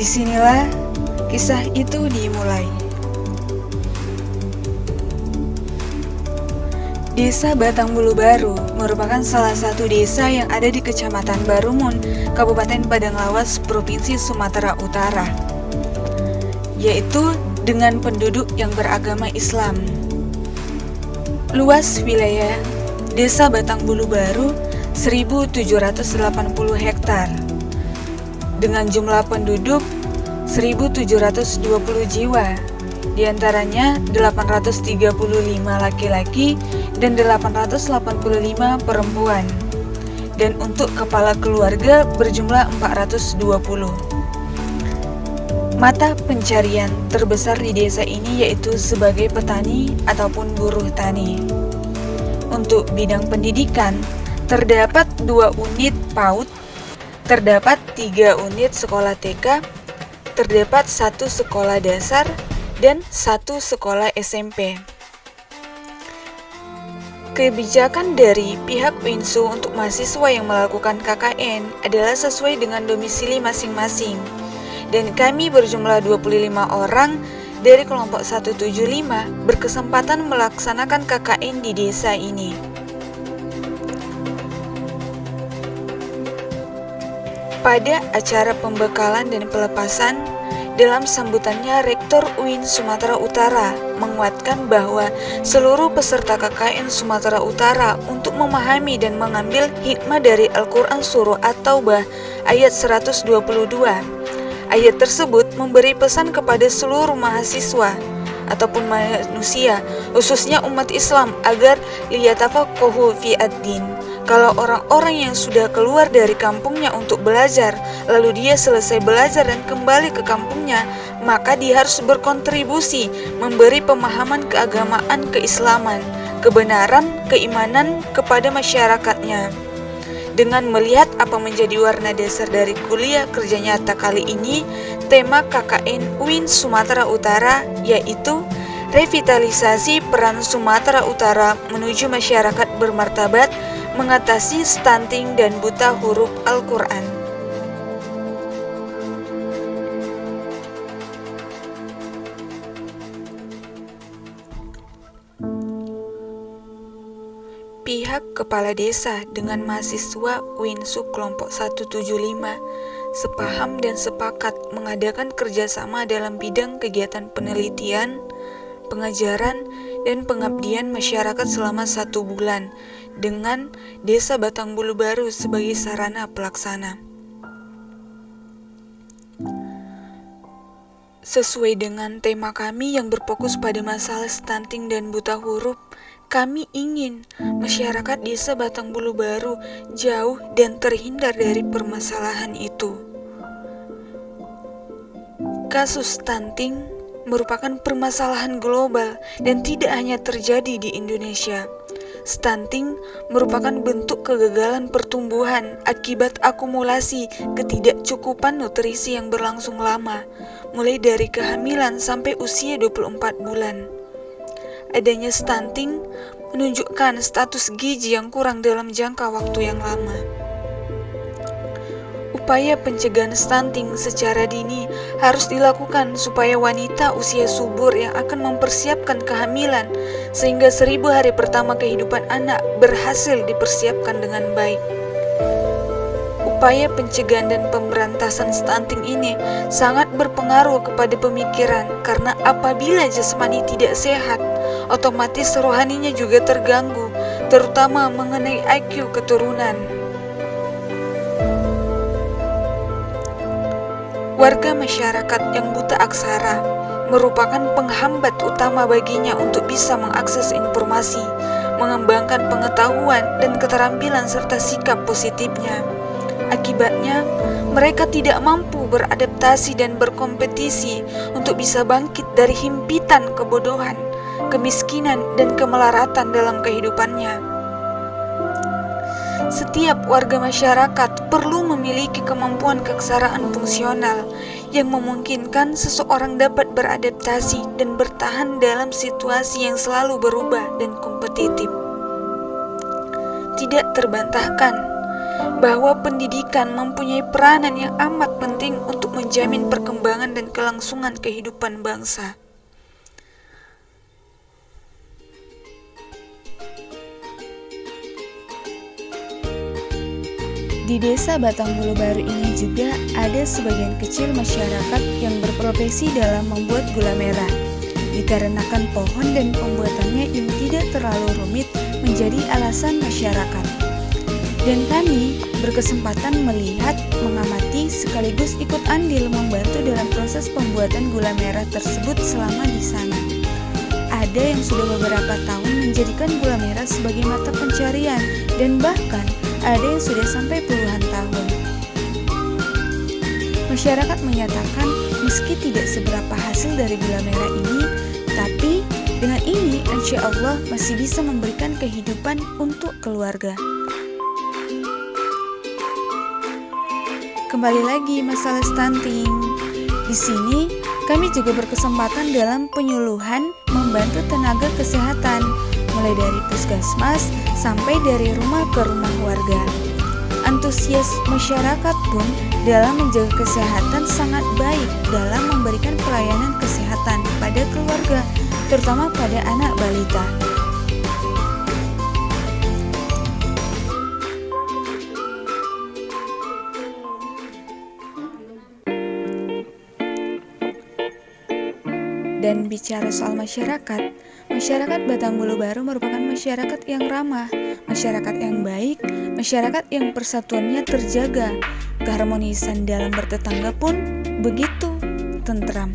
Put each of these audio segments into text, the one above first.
Disinilah kisah itu dimulai. Desa Batang Bulu Baru merupakan salah satu desa yang ada di Kecamatan Barumun, Kabupaten Padang Lawas, Provinsi Sumatera Utara, yaitu dengan penduduk yang beragama Islam. Luas wilayah Desa Batang Bulu Baru 1.780 hektar dengan jumlah penduduk 1.720 jiwa, diantaranya 835 laki-laki dan 885 perempuan, dan untuk kepala keluarga berjumlah 420. Mata pencarian terbesar di desa ini yaitu sebagai petani ataupun buruh tani. Untuk bidang pendidikan, terdapat 2 unit PAUD, terdapat 3 unit sekolah TK, terdapat 1 sekolah dasar, dan 1 sekolah SMP. Kebijakan dari pihak UINSU untuk mahasiswa yang melakukan KKN adalah sesuai dengan domisili masing-masing. Dan kami berjumlah 25 orang dari kelompok 175 berkesempatan melaksanakan KKN di desa ini. Pada acara pembekalan dan pelepasan, dalam sambutannya Rektor UIN Sumatera Utara menguatkan bahwa seluruh peserta KKN Sumatera Utara untuk memahami dan mengambil hikmah dari Al-Quran Surah At-Taubah ayat 122. Ayat tersebut memberi pesan kepada seluruh mahasiswa ataupun manusia, khususnya umat Islam, agar liyatafaqahu fi ad-din. Kalau orang-orang yang sudah keluar dari kampungnya untuk belajar, lalu dia selesai belajar dan kembali ke kampungnya, maka dia harus berkontribusi memberi pemahaman keagamaan, keislaman, kebenaran, keimanan kepada masyarakatnya. Dengan melihat apa menjadi warna dasar dari kuliah kerja nyata kali ini, tema KKN UIN Sumatera Utara yaitu revitalisasi peran Sumatera Utara menuju masyarakat bermartabat, mengatasi stunting dan buta huruf Al-Quran. Pihak kepala desa dengan mahasiswa UINSU kelompok 175 sepaham dan sepakat mengadakan kerjasama dalam bidang kegiatan penelitian, pengajaran, dan pengabdian masyarakat selama 1 bulan dengan Desa Batang Bulu Baru sebagai sarana pelaksana. Sesuai dengan tema kami yang berfokus pada masalah stunting dan buta huruf, kami ingin masyarakat Desa Batang Bulu Baru jauh dan terhindar dari permasalahan itu. Kasus stunting merupakan permasalahan global dan tidak hanya terjadi di Indonesia. Stunting merupakan bentuk kegagalan pertumbuhan akibat akumulasi ketidakcukupan nutrisi yang berlangsung lama, mulai dari kehamilan sampai usia 24 bulan. Adanya stunting menunjukkan status gizi yang kurang dalam jangka waktu yang lama. Upaya pencegahan stunting secara dini harus dilakukan supaya wanita usia subur yang akan mempersiapkan kehamilan sehingga 1000 hari pertama kehidupan anak berhasil dipersiapkan dengan baik. Upaya pencegahan dan pemberantasan stunting ini sangat berpengaruh kepada pemikiran karena apabila jasmani tidak sehat, otomatis rohaninya juga terganggu, terutama mengenai IQ keturunan. Warga masyarakat yang buta aksara merupakan penghambat utama baginya untuk bisa mengakses informasi, mengembangkan pengetahuan dan keterampilan serta sikap positifnya. Akibatnya, mereka tidak mampu beradaptasi dan berkompetisi untuk bisa bangkit dari himpitan kebodohan, kemiskinan, dan kemelaratan dalam kehidupannya. Setiap warga masyarakat perlu memiliki kemampuan keaksaraan fungsional yang memungkinkan seseorang dapat beradaptasi dan bertahan dalam situasi yang selalu berubah dan kompetitif. Tidak terbantahkan, bahwa pendidikan mempunyai peranan yang amat penting untuk menjamin perkembangan dan kelangsungan kehidupan bangsa. Di desa Batangbulu Baru ini juga ada sebagian kecil masyarakat yang berprofesi dalam membuat gula merah. Dikarenakan pohon dan pembuatannya yang tidak terlalu rumit menjadi alasan masyarakat. Dan kami berkesempatan melihat, mengamati, sekaligus ikut andil membantu dalam proses pembuatan gula merah tersebut selama di sana. Ada yang sudah beberapa tahun menjadikan gula merah sebagai mata pencarian, dan bahkan ada yang sudah sampai puluhan tahun. Masyarakat menyatakan meski tidak seberapa hasil dari gula merah ini, tapi dengan ini insya Allah masih bisa memberikan kehidupan untuk keluarga. Kembali lagi masalah stunting. Di sini kami juga berkesempatan dalam penyuluhan membantu tenaga kesehatan, mulai dari puskesmas sampai dari rumah ke rumah warga. Antusias masyarakat pun dalam menjaga kesehatan sangat baik dalam memberikan pelayanan kesehatan pada keluarga, terutama pada anak balita. Dan bicara soal masyarakat Batangbulu Baru merupakan masyarakat yang ramah, masyarakat yang baik, masyarakat yang persatuannya terjaga. Keharmonisan dalam bertetangga pun begitu tentram.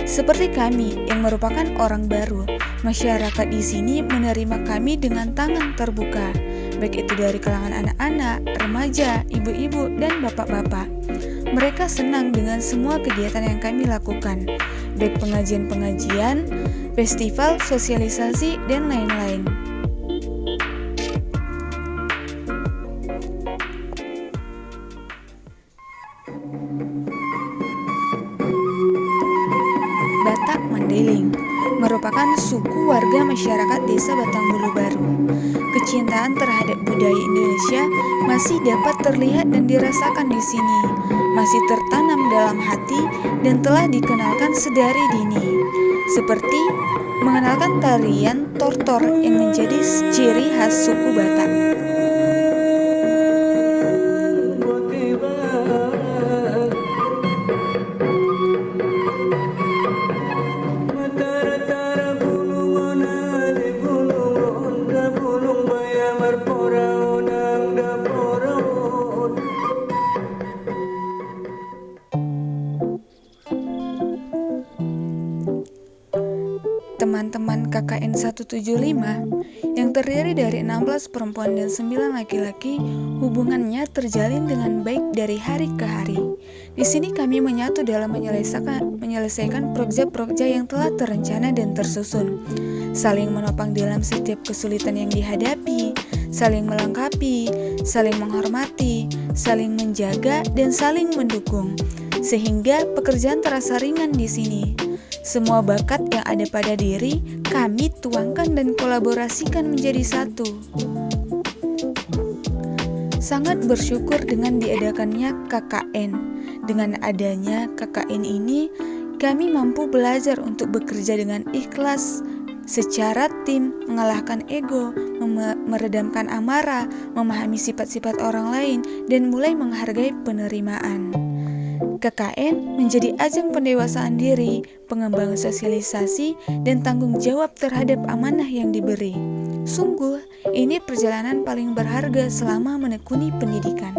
Seperti kami yang merupakan orang baru, masyarakat di sini menerima kami dengan tangan terbuka, baik itu dari kalangan anak-anak, remaja, ibu-ibu, dan bapak-bapak. Mereka senang dengan semua kegiatan yang kami lakukan, baik pengajian-pengajian, festival, sosialisasi, dan lain-lain. Batak Mandailing merupakan suku warga masyarakat desa Batangbulu Baru. Kecintaan terhadap budaya Indonesia masih dapat terlihat dan dirasakan di sini, masih tertanam dalam hati dan telah dikenalkan sedari dini. Seperti mengenalkan tarian tortor yang menjadi ciri khas suku Batak. Teman-teman KKN 175 yang terdiri dari 16 perempuan dan 9 laki-laki, hubungannya terjalin dengan baik dari hari ke hari. Di sini kami menyatu dalam menyelesaikan proyek-proyek yang telah terencana dan tersusun, saling menopang dalam setiap kesulitan yang dihadapi, saling melengkapi, saling menghormati, saling menjaga, dan saling mendukung, sehingga pekerjaan terasa ringan di sini. Semua bakat yang ada pada diri kami tuangkan dan kolaborasikan menjadi satu. Sangat bersyukur dengan diadakannya KKN. Dengan adanya KKN ini, kami mampu belajar untuk bekerja dengan ikhlas, secara tim, mengalahkan ego, meredamkan amarah, memahami sifat-sifat orang lain, dan mulai menghargai penerimaan. KKN menjadi ajang pendewasaan diri, pengembangan sosialisasi, dan tanggung jawab terhadap amanah yang diberi. Sungguh, ini perjalanan paling berharga selama menekuni pendidikan.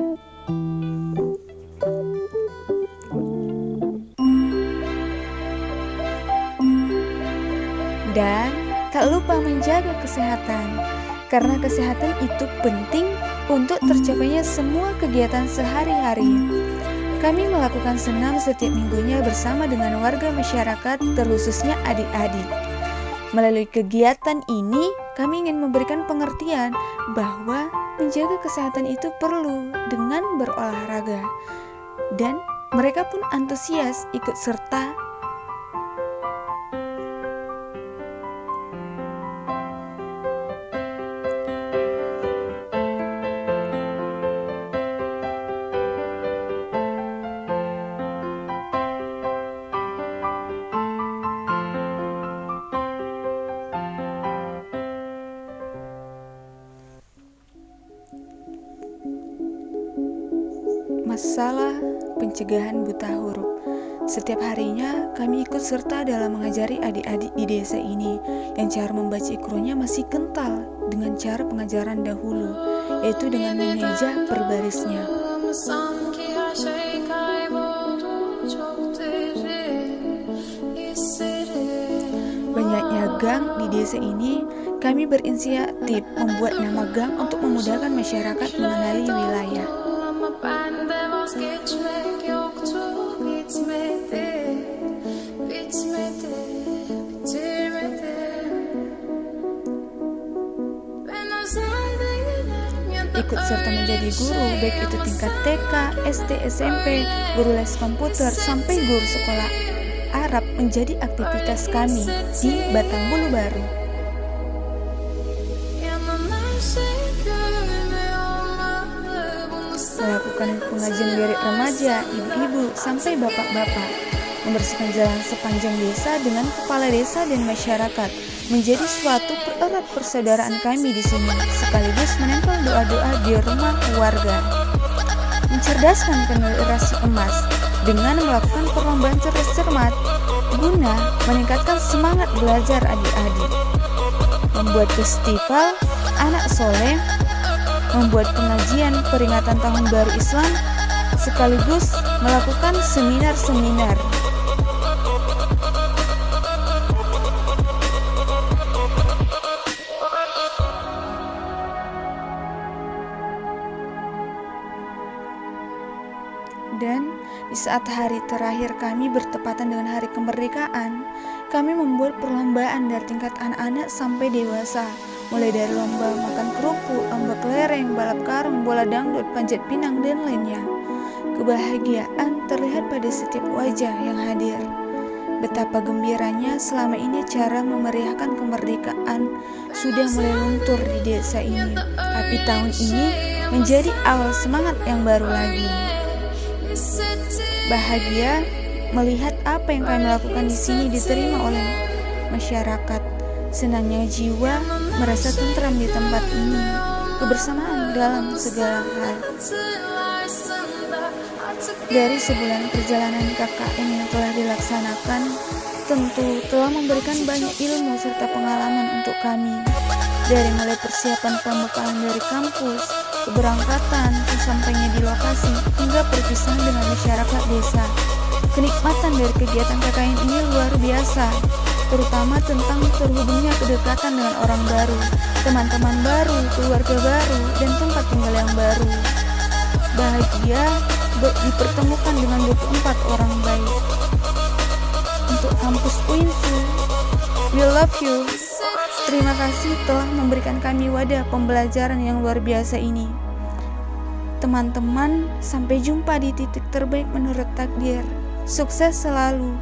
Dan tak lupa menjaga kesehatan, karena kesehatan itu penting untuk tercapainya semua kegiatan sehari-hari. Kami melakukan senam setiap minggunya bersama dengan warga masyarakat, terkhususnya adik-adik. Melalui kegiatan ini, kami ingin memberikan pengertian bahwa menjaga kesehatan itu perlu dengan berolahraga. Dan mereka pun antusias ikut serta. salah, pencegahan buta huruf. Setiap harinya kami ikut serta dalam mengajari adik-adik di desa ini yang cara membaca Iqronya masih kental dengan cara pengajaran dahulu, yaitu dengan memeja per barisnya. Banyaknya gang di desa ini, kami berinisiatif membuat nama gang untuk memudahkan masyarakat mengenali wilayah. Ikut serta menjadi guru, baik itu tingkat TK, SD, SMP, guru les komputer, sampai guru sekolah Arab menjadi aktivitas kami di Batang Bulu Baru. Melakukan pengajian lirik remaja, ibu-ibu, sampai bapak-bapak. Membersihkan jalan sepanjang desa dengan kepala desa dan masyarakat menjadi suatu pererat persaudaraan kami di sini, sekaligus menempel doa-doa di rumah warga. Mencerdaskan generasi emas dengan melakukan perlombaan cerdas cermat guna meningkatkan semangat belajar adik-adik. Membuat festival anak soleh, membuat pengajian peringatan tahun baru Islam, sekaligus melakukan seminar-seminar. Dan di saat hari terakhir kami bertepatan dengan hari kemerdekaan, kami membuat perlombaan dari tingkat anak-anak sampai dewasa, mulai dari lomba makan kerupuk, lomba kelereng, balap karung, bola dangdut, panjat pinang, dan lainnya. Kebahagiaan terlihat pada setiap wajah yang hadir. Betapa gembiranya selama ini cara memeriahkan kemerdekaan sudah mulai luntur di desa ini. Tapi tahun ini menjadi awal semangat yang baru lagi. Bahagia melihat apa yang kami lakukan di sini diterima oleh masyarakat. Senangnya jiwa merasa tentram di tempat ini, kebersamaan dalam segala hal. Dari sebulan perjalanan KKN yang telah dilaksanakan, tentu telah memberikan banyak ilmu serta pengalaman untuk kami. Dari mulai persiapan pembekalan dari kampus, keberangkatan, sesampainya di lokasi, hingga perpisahan dengan masyarakat desa. Kenikmatan dari kegiatan KKN ini luar biasa, terutama tentang terhubungnya kedekatan dengan orang baru, teman-teman baru, keluarga baru, dan tempat tinggal yang baru. Bahagia dipertemukan dengan 24 orang baik. Untuk kampus UINSU, we love you. Terima kasih telah memberikan kami wadah pembelajaran yang luar biasa ini. Teman-teman, sampai jumpa di titik terbaik menurut takdir. Sukses selalu.